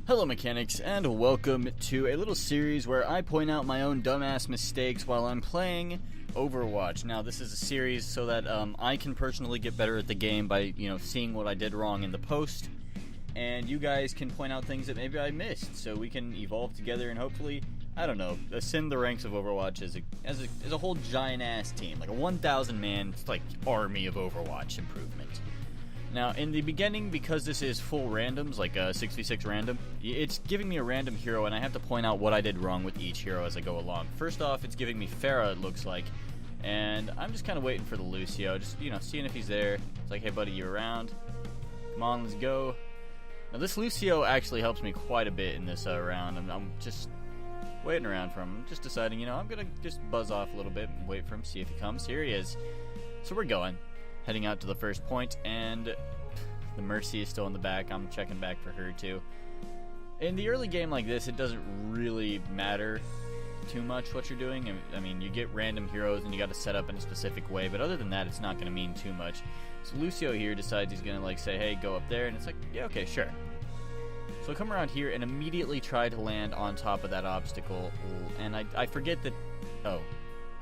Hello mechanics, and welcome to a little series where I point out my own dumbass mistakes while I'm playing Overwatch. Now this is a series so that I can personally get better at the game by, seeing what I did wrong in the post, and you guys can point out things that maybe I missed, so we can evolve together and hopefully, ascend the ranks of Overwatch as a whole giant-ass team, like a 1,000-man, army of Overwatch improvement. Now, in the beginning, because this is full randoms, like a 6v6 random, it's giving me a random hero, and I have to point out what I did wrong with each hero as I go along. First off, it's giving me Pharah, it looks like, and I'm just kind of waiting for the Lucio, just, seeing if he's there. It's like, hey, buddy, you around? Come on, let's go. Now, this Lucio actually helps me quite a bit in this round. I'm just waiting around for him. I'm just deciding, I'm going to just buzz off a little bit and wait for him, see if he comes. Here he is. So we're going. Heading out to the first point, and the Mercy is still in the back. I'm checking back for her too. In the early game like this, it doesn't really matter too much what you're doing. I mean, you get random heroes and you got to set up in a specific way, but other than that, it's not going to mean too much. So Lucio here decides he's going to say, hey, go up there, and it's like, yeah, okay, sure. So I come around here and immediately try to land on top of that obstacle, and I forget that, oh,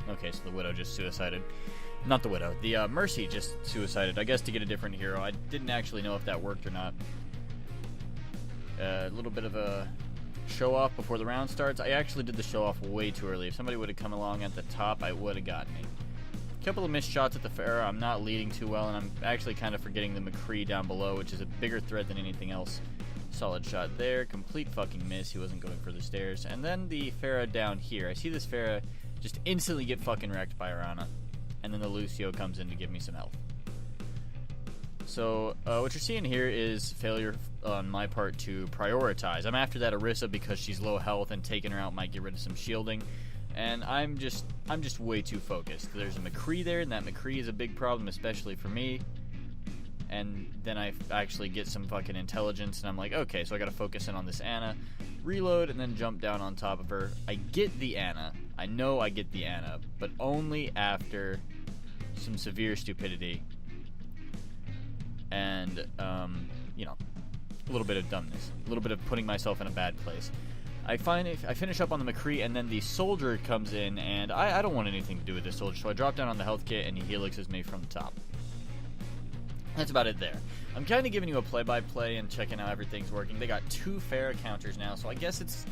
okay, so the Widow just suicided. Not the Widow. The Mercy just suicided, I guess, to get a different hero. I didn't actually know if that worked or not. A little bit of a show-off before the round starts. I actually did the show-off way too early. If somebody would have come along at the top, I would have gotten me. A couple of missed shots at the Pharah. I'm not leading too well, and I'm actually kind of forgetting the McCree down below, which is a bigger threat than anything else. Solid shot there. Complete fucking miss. He wasn't going for the stairs. And then the Pharah down here. I see this Pharah just instantly get fucking wrecked by Arana. And then the Lucio comes in to give me some health. So, what you're seeing here is failure on my part to prioritize. I'm after that Orisa because she's low health, and taking her out might get rid of some shielding. And I'm just way too focused. There's a McCree there, and that McCree is a big problem, especially for me. And then I actually get some fucking intelligence, and I'm like, okay, so I gotta focus in on this Ana. Reload, and then jump down on top of her. I get the Ana. I know I get the Ana, but only after some severe stupidity and, a little bit of dumbness, a little bit of putting myself in a bad place. I finish up on the McCree, and then the soldier comes in, and I don't want anything to do with this soldier, so I drop down on the health kit, and he helixes me from the top. That's about it there. I'm kind of giving you a play-by-play and checking how everything's working. They got 2 Pharah counters now, so I guess it's,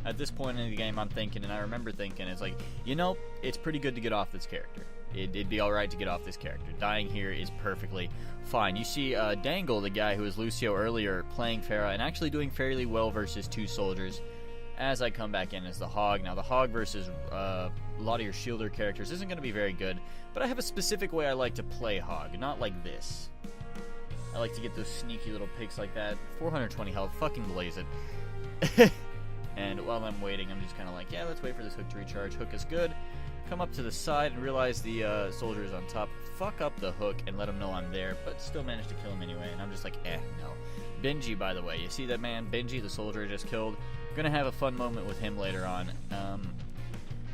at this point in the game I'm thinking, and I remember thinking, it's like, it's pretty good to get off this character. It'd be alright to get off this character. Dying here is perfectly fine. You see Dangle, the guy who was Lucio earlier, playing Pharah, and actually doing fairly well versus 2 soldiers, as I come back in as the Hog. Now, the Hog versus a lot of your shielder characters isn't going to be very good, but I have a specific way I like to play Hog, not like this. I like to get those sneaky little picks like that. 420 health, fucking blaze it. And while I'm waiting, I'm just kind of like, yeah, let's wait for this hook to recharge. Hook is good. Come up to the side and realize the soldier is on top. Fuck up the hook and let him know I'm there, but still manage to kill him anyway. And I'm just like, no. Benji, by the way, you see that man? Benji, the soldier I just killed. I'm gonna have a fun moment with him later on.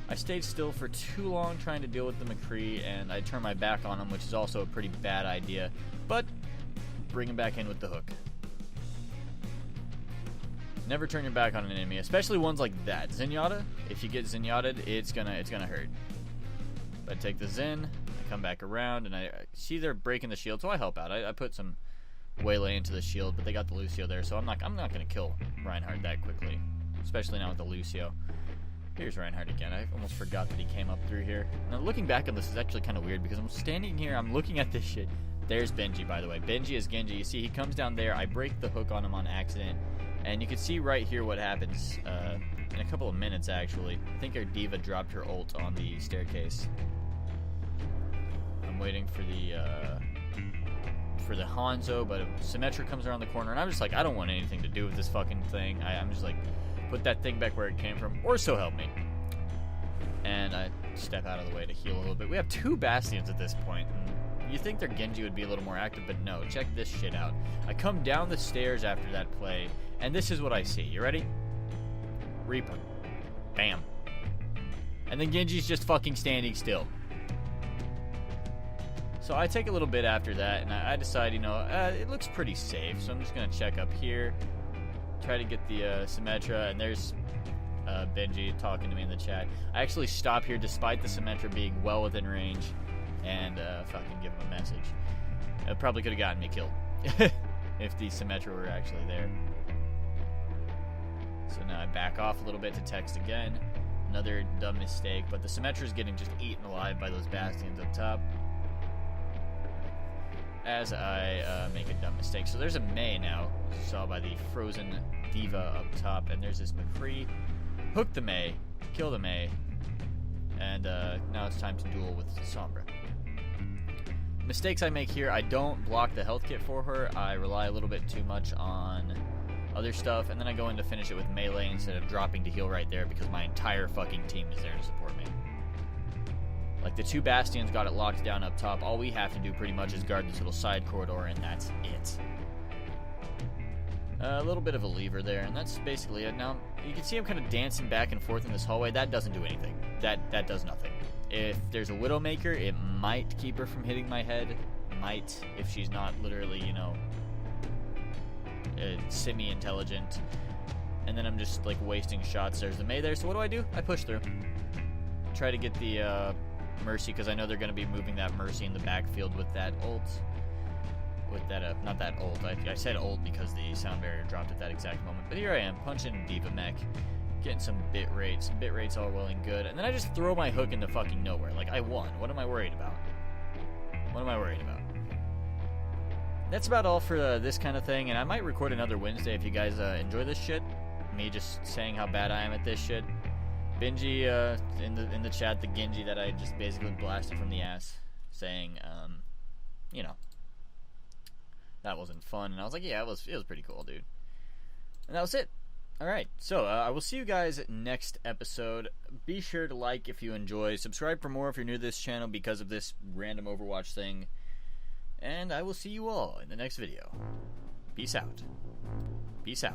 I stayed still for too long trying to deal with the McCree, and I turned my back on him, which is also a pretty bad idea. But bring him back in with the hook. Never turn your back on an enemy, especially ones like that. Zenyatta, if you get Zenyatta'd, it's gonna hurt. But I take the Zen, I come back around, and I see they're breaking the shield, so I help out. I put some waylay into the shield, but they got the Lucio there, so I'm not gonna kill Reinhardt that quickly, especially now with the Lucio. Here's Reinhardt again. I almost forgot that he came up through here. Now looking back on this is actually kind of weird because I'm standing here, I'm looking at this shit. There's Benji, by the way. Benji is Genji. You see, he comes down there. I break the hook on him on accident. And you can see right here what happens in a couple of minutes, actually. I think our Diva dropped her ult on the staircase. I'm waiting for the Hanzo, but Symmetra comes around the corner. And I'm just like, I don't want anything to do with this fucking thing. I'm just like, put that thing back where it came from. Or so help me. And I step out of the way to heal a little bit. We have 2 Bastions at this point. And you think their Genji would be a little more active, but no. Check this shit out. I come down the stairs after that play, and this is what I see. You ready? Reaper. Bam. And then Genji's just fucking standing still. So I take a little bit after that, and I decide, it looks pretty safe, so I'm just going to check up here. Try to get the Symmetra, and there's Benji talking to me in the chat. I actually stop here despite the Symmetra being well within range, and fucking give him a message. It probably could have gotten me killed if the Symmetra were actually there. So now I back off a little bit to text again. Another dumb mistake, but the Symmetra is getting just eaten alive by those Bastions up top. As I make a dumb mistake. So there's a Mei now, as you saw by the frozen Diva up top, and there's this McCree. Hook the Mei, kill the Mei, and now it's time to duel with Sombra. Mistakes I make here, I don't block the health kit for her. I rely a little bit too much on other stuff, and then I go in to finish it with melee instead of dropping to heal right there because my entire fucking team is there to support me. Like, the two Bastions got it locked down up top. All we have to do pretty much is guard this little side corridor, and that's it. A little bit of a lever there, and that's basically it. Now, you can see I'm kind of dancing back and forth in this hallway. That doesn't do anything. That does nothing. If there's a Widowmaker, it might keep her from hitting my head. Might, if she's not literally, you know, semi-intelligent. And then I'm just, like, wasting shots. There's the Mei there, so what do? I push through. Try to get the Mercy, because I know they're going to be moving that Mercy in the backfield with that ult. With that, not that ult. I said ult because the sound barrier dropped at that exact moment. But here I am, punching Diva Mech. Getting some bit rates. Some bit rates all well and good. And then I just throw my hook into fucking nowhere. Like, I won. What am I worried about? What am I worried about? That's about all for this kind of thing. And I might record another Wednesday if you guys enjoy this shit. Me just saying how bad I am at this shit. Benji in the chat, the Genji that I just basically blasted from the ass, saying, you know, that wasn't fun. And I was like, yeah, it was pretty cool, dude. And that was it. All right, so I will see you guys next episode. Be sure to like if you enjoy. Subscribe for more if you're new to this channel because of this random Overwatch thing. And I will see you all in the next video. Peace out. Peace out.